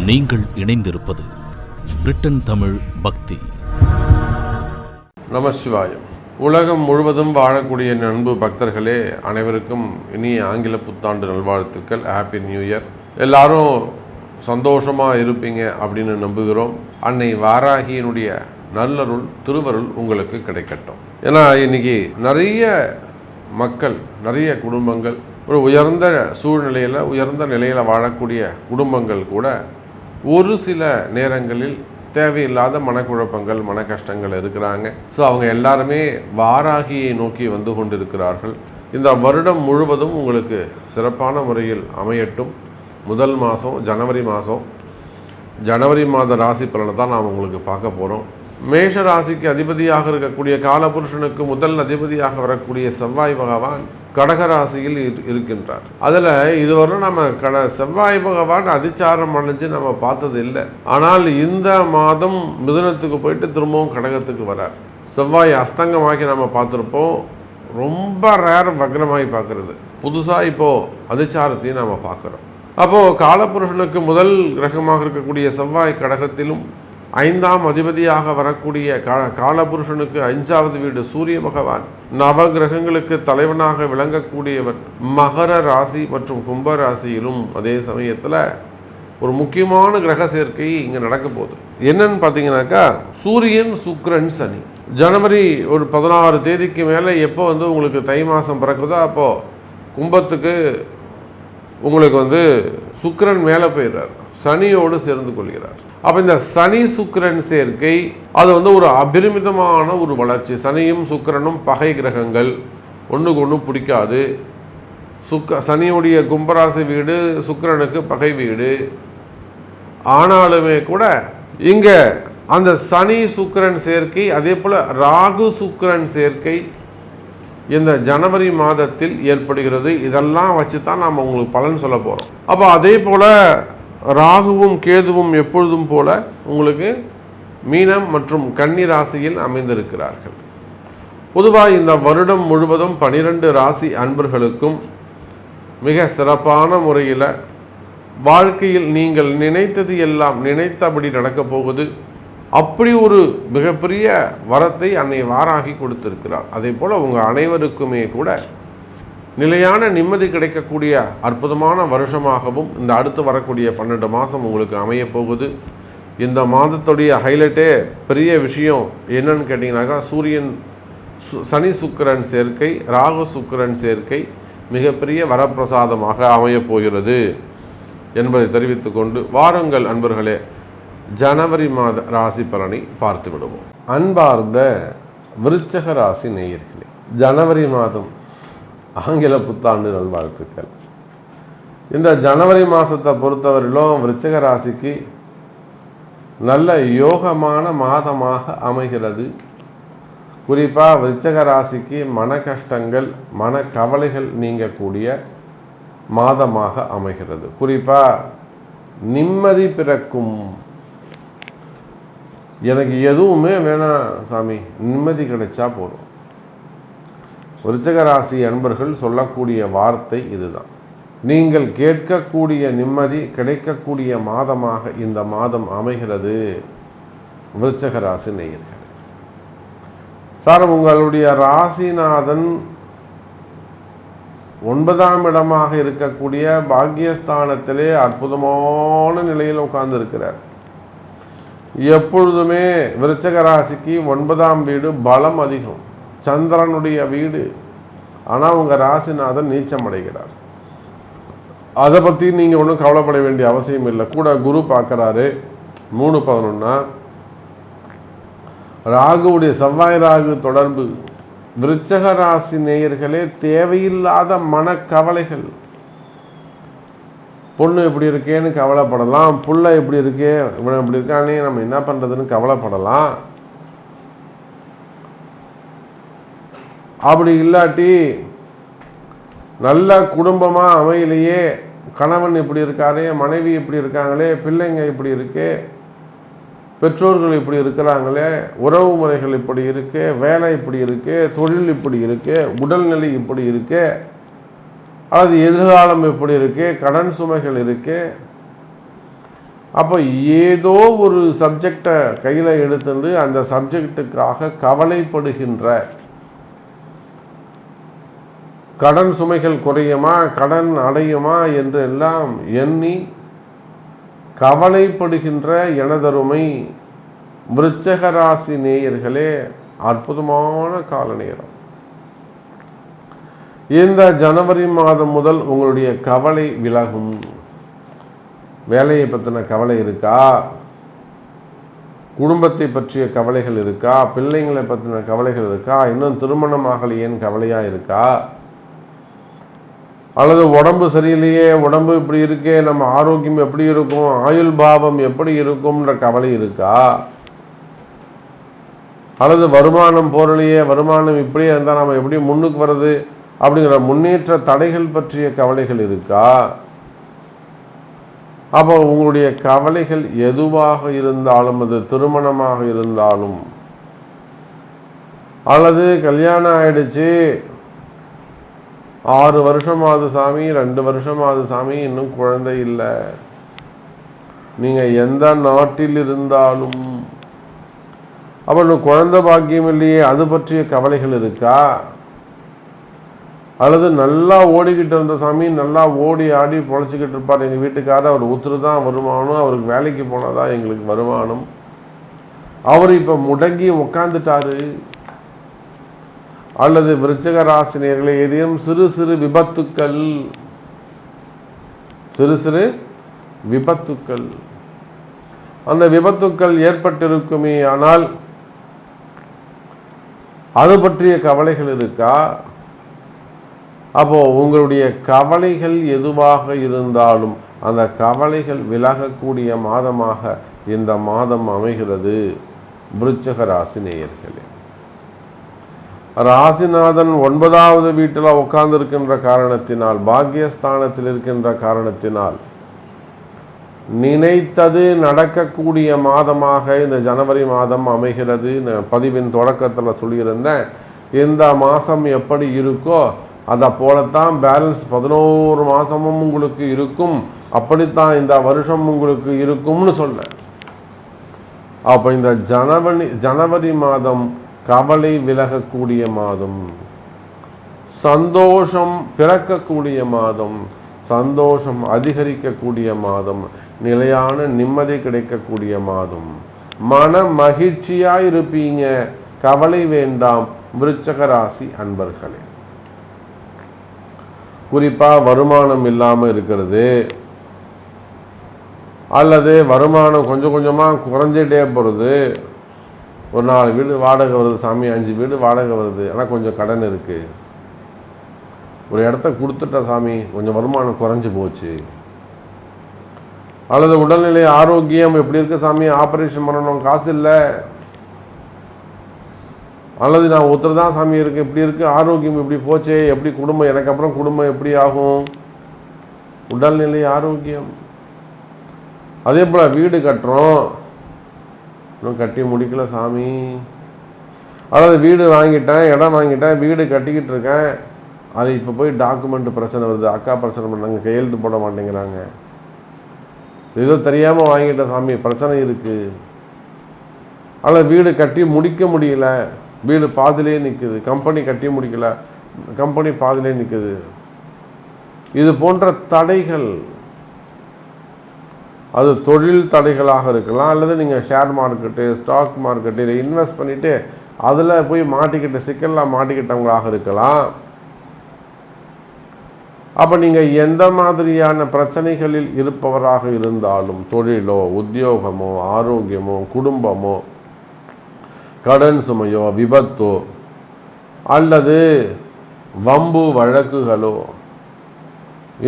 நீங்கள் இணைந்திருப்பது பிரிட்டன் தமிழ் பக்தி. நமசிவாயம். உலகம் முழுவதும் வாழக்கூடிய அன்பு பக்தர்களே, அனைவருக்கும் இனிய ஆங்கில புத்தாண்டு நல்வாழ்த்துக்கள். Happy new year. எல்லாரும் சந்தோஷமாக இருப்பீங்க அப்படின்னு நம்புகிறோம். அன்னை வாராகியினுடைய நல்லருள் திருவருள் உங்களுக்கு கிடைக்கட்டும். ஏன்னா இன்னைக்கு நிறைய மக்கள், நிறைய குடும்பங்கள், ஒரு உயர்ந்த சூழ்நிலையில் உயர்ந்த நிலையில் வாழக்கூடிய குடும்பங்கள் கூட ஒரு சில நேரங்களில் தேவையில்லாத மனக்குழப்பங்கள், மன கஷ்டங்கள் இருக்கிறாங்க. ஸோ அவங்க எல்லாருமே வாராகியை நோக்கி வந்து கொண்டிருக்கிறார்கள். இந்த வருடம் முழுவதும் உங்களுக்கு சிறப்பான முறையில் அமையட்டும். முதல் மாதம் ஜனவரி மாத ராசி பலனை தான் நாம் உங்களுக்கு பார்க்க போகிறோம். மேஷ ராசிக்கு அதிபதியாக இருக்கக்கூடிய காலபுருஷனுக்கு முதல் அதிபதியாக வரக்கூடிய செவ்வாய் பகவான் கடகராசியில் இருக்கின்றார். அதில் இதுவரை நம்ம செவ்வாய் பகவான் அதிச்சாரம் அடைஞ்சு நம்ம பார்த்தது இல்லை. ஆனால் இந்த மாதம் மிதுனத்துக்கு போயிட்டு திரும்பவும் கடகத்துக்கு வரார். செவ்வாய் அஸ்தங்கமாக்கி நம்ம பார்த்துருப்போம். ரொம்ப ரேர் வக்ரமாகி பார்க்கறது. புதுசாக இப்போது அதிச்சாரத்தையும் நம்ம பார்க்குறோம். அப்போது காலபுருஷனுக்கு முதல் கிரகமாக இருக்கக்கூடிய செவ்வாய் கடகத்திலும், 5ஆம் அதிபதியாக வரக்கூடிய காலபுருஷனுக்கு 5வது வீடு சூரிய பகவான், நவ கிரகங்களுக்கு தலைவனாக விளங்கக்கூடியவர் மகர ராசி மற்றும் கும்ப ராசியிலும் அதே சமயத்தில் ஒரு முக்கியமான கிரக சேர்க்கை இங்கே நடக்க போகுது. என்னன்னு பார்த்தீங்கன்னாக்கா, சூரியன் சுக்கிரன் சனி. ஜனவரி ஒரு 16 தேதிக்கு மேலே எப்போ உங்களுக்கு தை மாதம் பிறக்குதோ அப்போது கும்பத்துக்கு உங்களுக்கு சுக்கிரன் மேலே போயிடுறார், சனியோடு சேர்ந்து கொள்கிறார். அப்போ இந்த சனி சுக்கிரன் சேர்க்கை அது ஒரு அபரிமிதமான ஒரு வளர்ச்சி. சனியும் சுக்கிரனும் பகை கிரகங்கள், ஒன்றுக்கு ஒன்று பிடிக்காது. சனியுடைய கும்பராசி வீடு சுக்கிரனுக்கு பகை வீடு. ஆனாலுமே கூட இங்கே அந்த சனி சுக்கிரன் சேர்க்கை, அதே போல் ராகு சுக்கிரன் சேர்க்கை இந்த ஜனவரி மாதத்தில் ஏற்படுகிறது. இதெல்லாம் வச்சு தான் நாம் உங்களுக்கு பலன் சொல்ல போகிறோம். அப்போ அதே போல் ராகுவும் கேதுவும் எப்பொழுதும் போல உங்களுக்கு மீனம் மற்றும் கன்னி ராசியில் அமைந்திருக்கிறார்கள். பொதுவாக இந்த வருடம் முழுவதும் 12 ராசி அன்பர்களுக்கும் மிக சிறப்பான முறையில் வாழ்க்கையில் நீங்கள் நினைத்தது எல்லாம் நினைத்தபடி நடக்கப் போகுது. அப்படி ஒரு மிகப்பெரிய வரத்தை அன்னை வாராகி கொடுத்திருக்கிறார். அதே போல் உங்கள் அனைவருக்குமே கூட நிலையான நிம்மதி கிடைக்கக்கூடிய அற்புதமான வருஷமாகவும் இந்த அடுத்து வரக்கூடிய 12 மாதம் உங்களுக்கு அமையப்போகுது. இந்த மாதத்துடைய ஹைலைட்டே பெரிய விஷயம் என்னன்னு கேட்டிங்கனாக்கா, சனி சுக்கிரன் சேர்க்கை, ராகு சுக்கிரன் சேர்க்கை மிகப்பெரிய வரப்பிரசாதமாக அமையப்போகிறது என்பதை தெரிவித்து கொண்டு வாருங்கள் அன்பர்களே, ஜனவரி மாத ராசி பலனை பார்த்து விடுவோம். அன்பார்ந்த விருச்சக ராசி நேயர்களே, ஜனவரி மாதம் ஆங்கில புத்தாண்டு நல்வாழ்த்துக்கள். இந்த ஜனவரி மாதத்தை பொறுத்தவரையிலும் விருச்சக ராசிக்கு நல்ல யோகமான மாதமாக அமைகிறது. குறிப்பாக விருச்சக ராசிக்கு மன கஷ்டங்கள், மன கவலைகள் நீங்கக்கூடிய மாதமாக அமைகிறது. குறிப்பாக நிம்மதி பிறக்கும். எனக்கு எதுவுமே வேணாம் சாமி, நிம்மதி கிடைச்சா போதும். விருச்சிக ராசி அன்பர்கள் சொல்லக்கூடிய வார்த்தை இதுதான். நீங்கள் கேட்கக்கூடிய நிம்மதி கிடைக்கக்கூடிய மாதமாக இந்த மாதம் அமைகிறது. விருச்சிக ராசி நேயர்கள் சார், உங்களுடைய ராசிநாதன் 9ஆம் இடமாக இருக்கக்கூடிய பாக்கியஸ்தானத்திலே அற்புதமான நிலையில் உட்கார்ந்து இருக்கிறார். எப்பொழுதுமே விருச்சிக ராசிக்கு 9ஆம் வீடு பலம் அதிகம், சந்திரனுடைய வீடு. ஆனால் உங்கள் ராசிநாதன் நீச்சம் அடைகிறார். அதை பற்றி நீங்கள் ஒன்றும் கவலைப்பட வேண்டிய அவசியம் இல்லை. கூட குரு பார்க்குறாரு 3-11. ராகுவுடைய செவ்வாய் ராகு தொடர்பு. விருச்சிக ராசி நேயர்களே, தேவையில்லாத மனக்கவலைகள். பொண்ணு இப்படி இருக்கேன்னு கவலைப்படலாம், புள்ள இப்படி இருக்கே, இவன் இப்படி இருக்கானே, நம்ம என்ன பண்ணுறதுன்னு கவலைப்படலாம். அப்படி இல்லாட்டி நல்ல குடும்பமாக அமையிலேயே, கணவன் இப்படி இருக்காரே, மனைவி இப்படி இருக்காங்களே, பிள்ளைங்க இப்படி இருக்கே, பெற்றோர்கள் இப்படி இருக்கிறாங்களே, உறவு முறைகள் இப்படி இருக்கே, வேலை இப்படி இருக்கே, தொழில் இப்படி இருக்கே, உடல்நிலை இப்படி இருக்கே, அல்லது எதிர்காலம் எப்படி இருக்கு, கடன் சுமைகள் இருக்கு, அப்போ ஏதோ ஒரு சப்ஜெக்டை கையில் எடுத்துட்டு அந்த சப்ஜெக்டுக்காக கவலைப்படுகின்ற, கடன் சுமைகள் குறையுமா, கடன் அடையுமா என்று எல்லாம் எண்ணி கவலைப்படுகின்ற எனதருமை விருச்சக ராசி நேயர்களே, அற்புதமான கால நேரம். இந்த ஜனவரி மாதம் முதல் உங்களுடைய கவலை விலகும். வேலையை பற்றின கவலை இருக்கா, குடும்பத்தை பற்றிய கவலைகள் இருக்கா, பிள்ளைங்களை பற்றின கவலைகள் இருக்கா, இன்னும் திருமணமாகலையேன்னு கவலையாக இருக்கா, அல்லது உடம்பு சரியில்லையே, உடம்பு இப்படி இருக்கே, நம்ம ஆரோக்கியம் எப்படி இருக்கும், ஆயுள் பாவம் எப்படி இருக்கும்ன்ற கவலை இருக்கா, அல்லது வருமானம் போரலையே, வருமானம் இப்படியே இருந்தால் நம்ம எப்படி முன்னுக்கு வர்றது அப்படிங்கிற முன்னேற்ற தடைகள் பற்றிய கவலைகள் இருக்கா? அப்போ உங்களுடைய கவலைகள் எதுவாக இருந்தாலும், அது திருமணமாக இருந்தாலும், அல்லது கல்யாணம் ஆயிடுச்சு 6 வருஷமாவது சாமி, 2 வருஷமாவது சாமி, இன்னும் குழந்தை இல்லை, நீங்கள் எந்த நாட்டில் இருந்தாலும் அப்போ இன்னும் குழந்தை பாக்கியம் இல்லையே, அது பற்றிய கவலைகள் இருக்கா? அல்லது நல்லா ஓடிக்கிட்டு இருந்த சாமி, நல்லா ஓடி ஆடி பொழைச்சிக்கிட்டு இருப்பார் எங்கள் வீட்டுக்காரர், அவர் ஒருத்தர் தான் வருமானம், அவருக்கு வேலைக்கு போனதான் எங்களுக்கு வருமானம், அவர் இப்போ முடங்கி உக்காந்துட்டாரு. அல்லது விருச்சிக ராசினியர்களே, ஏதேனும் சிறு சிறு விபத்துக்கள், சிறு சிறு விபத்துக்கள், அந்த விபத்துக்கள் ஏற்பட்டிருக்குமே, ஆனால் அது பற்றிய கவலைகள் இருக்கா? அப்போ உங்களுடைய கவலைகள் எதுவாக இருந்தாலும் அந்த கவலைகள் விலகக்கூடிய மாதமாக இந்த மாதம் அமைகிறது. விருச்சிக ராசி நேயர்களே, ராசிநாதன் 9வது வீட்டில் உட்கார்ந்து இருக்கின்ற காரணத்தினால், பாக்கியஸ்தானத்தில் இருக்கின்ற காரணத்தினால் நினைத்தது நடக்கக்கூடிய மாதமாக இந்த ஜனவரி மாதம் அமைகிறது. பதிவின் தொடக்கத்தில் சொல்லியிருந்தேன், இந்த மாதம் எப்படி இருக்கோ அதை போலத்தான் பேலன்ஸ் 11 மாதமும் உங்களுக்கு இருக்கும், அப்படித்தான் இந்த வருஷம் உங்களுக்கு இருக்கும்னு சொன்னேன். அப்போ இந்த ஜனவரி மாதம் கவலை விலகக்கூடிய மாதம், சந்தோஷம் பிறக்கக்கூடிய மாதம், சந்தோஷம் அதிகரிக்கக்கூடிய மாதம், நிலையான நிம்மதி கிடைக்கக்கூடிய மாதம், மன மகிழ்ச்சியாக இருப்பீங்க. கவலை வேண்டாம் விருச்சிக ராசி அன்பர்களே. குறிப்பாக வருமானம் இல்லாமல் இருக்கிறது, அல்லது வருமானம் கொஞ்சம் கொஞ்சமாக குறைஞ்சிட்டே போகிறது. ஒரு 4 வீடு வாடகை வருது சாமி, 5 வீடு வாடகை வருது, ஆனால் கொஞ்சம் கடன் இருக்குது. ஒரு இடத்த கொடுத்துட்ட சாமி, கொஞ்சம் வருமானம் குறைஞ்சி போச்சு. அல்லது உடல்நிலை ஆரோக்கியம் எப்படி இருக்குது சாமி, ஆப்ரேஷன் பண்ணணும், காசு இல்லை. அல்லது நான் ஒருத்தர் தான் சாமி இருக்கு, இப்படி இருக்குது, ஆரோக்கியம் இப்படி போச்சே, எப்படி குடும்பம், எனக்கு அப்புறம் குடும்பம் எப்படி ஆகும், உடல்நிலை ஆரோக்கியம். அதே போல் வீடு கட்டுறோம், இன்னும் கட்டி முடிக்கல சாமி. அல்லது வீடு வாங்கிட்டேன், இடம் வாங்கிட்டேன், வீடு கட்டிக்கிட்டு இருக்கேன், அது இப்போ போய் டாக்குமெண்ட் பிரச்சனை வருது, அக்கா பிரச்சனை பண்ணாங்க, கையெழுத்து போட மாட்டேங்கிறாங்க, ஏதோ தெரியாமல் வாங்கிட்ட சாமி, பிரச்சனை இருக்குது. அல்லது வீடு கட்டி முடிக்க முடியல, வீடு பாதிலே நிற்குது, கம்பெனி கட்டி முடிக்கல, கம்பெனி பாதிலே நிற்குது. இது போன்ற தடைகள், அது தொழில் தடைகளாக இருக்கலாம், அல்லது நீங்கள் ஷேர் மார்க்கெட்டு, ஸ்டாக் மார்க்கெட்டு இதை இன்வெஸ்ட் பண்ணிவிட்டு அதில் போய் மாட்டிக்கிட்ட சிக்கல்லாம் மாட்டிக்கிட்டவங்களாக இருக்கலாம். அப்போ நீங்கள் எந்த மாதிரியான பிரச்சனைகளில் இருப்பவராக இருந்தாலும், தொழிலோ, உத்தியோகமோ, ஆரோக்கியமோ, குடும்பமோ, கடன் சுமையோ, விபத்தோ, அல்லது வம்பு வழக்குகளோ,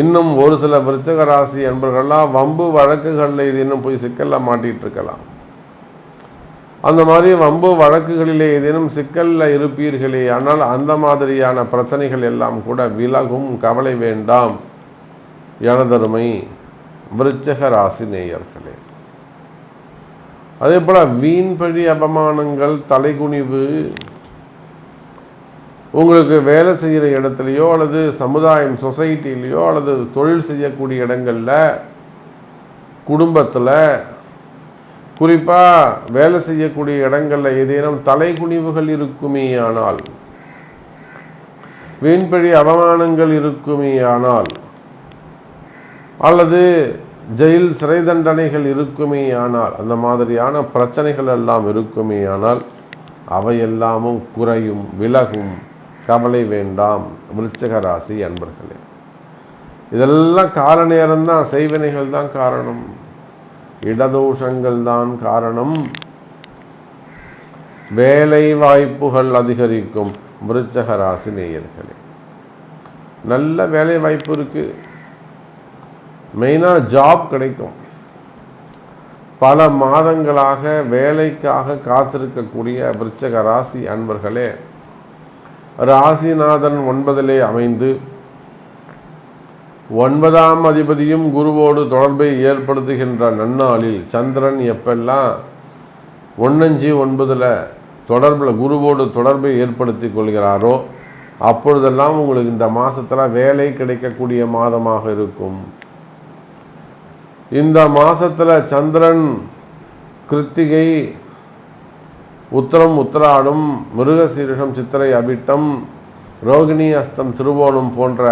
இன்னும் ஒரு சில விருச்சிக ராசி என்பவர்கள்லாம் வம்பு வழக்குகளில் இது இன்னும் போய் சிக்கலில் மாட்டிகிட்டு இருக்கலாம். அந்த மாதிரி வம்பு வழக்குகளிலே ஏதேனும் சிக்கலில் இருப்பீர்களே, ஆனால் அந்த மாதிரியான பிரச்சனைகள் எல்லாம் கூட விலகும். கவலை வேண்டாம் எனதருமை விருச்சிக ராசி நேயர்களே. அதே போல் வீண்பழி அபமானங்கள், தலைகுனிவு, உங்களுக்கு வேலை செய்கிற இடத்துலையோ அல்லது சமுதாயம் சொசைட்டிலேயோ அல்லது தொழில் செய்யக்கூடிய இடங்களில் குடும்பத்தில் குறிப்பாக வேலை செய்யக்கூடிய இடங்களில் ஏதேனும் தலைகுனிவுகள் இருக்குமே ஆனால், வீண்பழி அவமானங்கள் இருக்குமே ஆனால், அல்லது ஜெயில் சிறை தண்டனைகள் இருக்குமே ஆனால், அந்த மாதிரியான பிரச்சனைகள் எல்லாம் இருக்குமே ஆனால் அவையெல்லாமும் குறையும், விலகும். கவலை வேண்டாம் விருச்சிக ராசி அன்பர்களே. இதெல்லாம் கால நேரம்தான், செய்வினைகள் தான் காரணம், இடதோஷங்கள் தான் காரணம். வேலை வாய்ப்புகள் அதிகரிக்கும் விருச்சிக ராசி நேயர்களே. நல்ல வேலை வாய்ப்பு இருக்கு, மெயினாக ஜாப் கிடைக்கும். பல மாதங்களாக வேலைக்காக காத்திருக்கக்கூடிய விருச்சிக ராசி அன்பர்களே, ராசிநாதன் 9 அமைந்து 9ஆம் அதிபதியும் குருவோடு தொடர்பை ஏற்படுத்துகின்ற நன்னாளில் சந்திரன் எப்பெல்லாம் 1-5-9 தொடர்பில் குருவோடு தொடர்பை ஏற்படுத்தி கொள்கிறாரோ அப்பொழுதெல்லாம் உங்களுக்கு இந்த மாதத்தில் வேலை கிடைக்கக்கூடிய மாதமாக இருக்கும். இந்த மாதத்தில் சந்திரன் கிருத்திகை, உத்திரம், உத்திராடம், மிருகசீரிஷம், சித்திரை, அபிட்டம், ரோகிணி, அஸ்தம், திருவோணம் போன்ற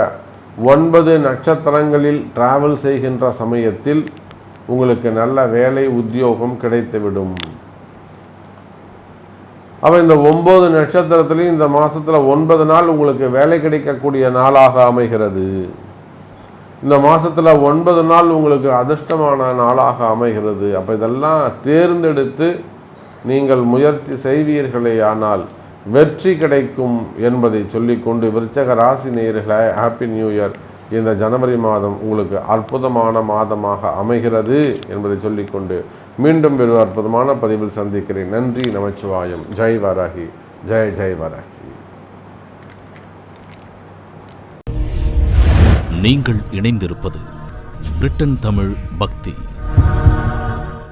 9 நட்சத்திரங்களில் டிராவல் செய்கின்ற சமயத்தில் உங்களுக்கு நல்ல வேலை உத்தியோகம் கிடைத்துவிடும். அவன் இந்த 9 நட்சத்திரத்திலையும் இந்த மாதத்தில் 9 நாள் உங்களுக்கு வேலை கிடைக்கக்கூடிய நாளாக அமைகிறது. இந்த மாதத்தில் 9 நாள் உங்களுக்கு அதிர்ஷ்டமான நாளாக அமைகிறது. அப்போ இதெல்லாம் தேர்ந்தெடுத்து நீங்கள் முயற்சி செய்வீர்களே ஆனால் வெற்றி கிடைக்கும் என்பதை சொல்லிக்கொண்டு விருச்சிக ராசி நேயர்களே, ஹாப்பி நியூ இயர். இந்த ஜனவரி மாதம் உங்களுக்கு அற்புதமான மாதமாக அமைகிறது என்பதை சொல்லிக்கொண்டு மீண்டும் ஒரு அற்புதமான பதிவில் சந்திக்கிறேன். நன்றி, நமச்சிவாயம். ஜெய் வராகி, ஜெய் ஜெய் வராகி. நீங்கள் இணைந்திருப்பது பிரிட்டன் தமிழ் பக்தி.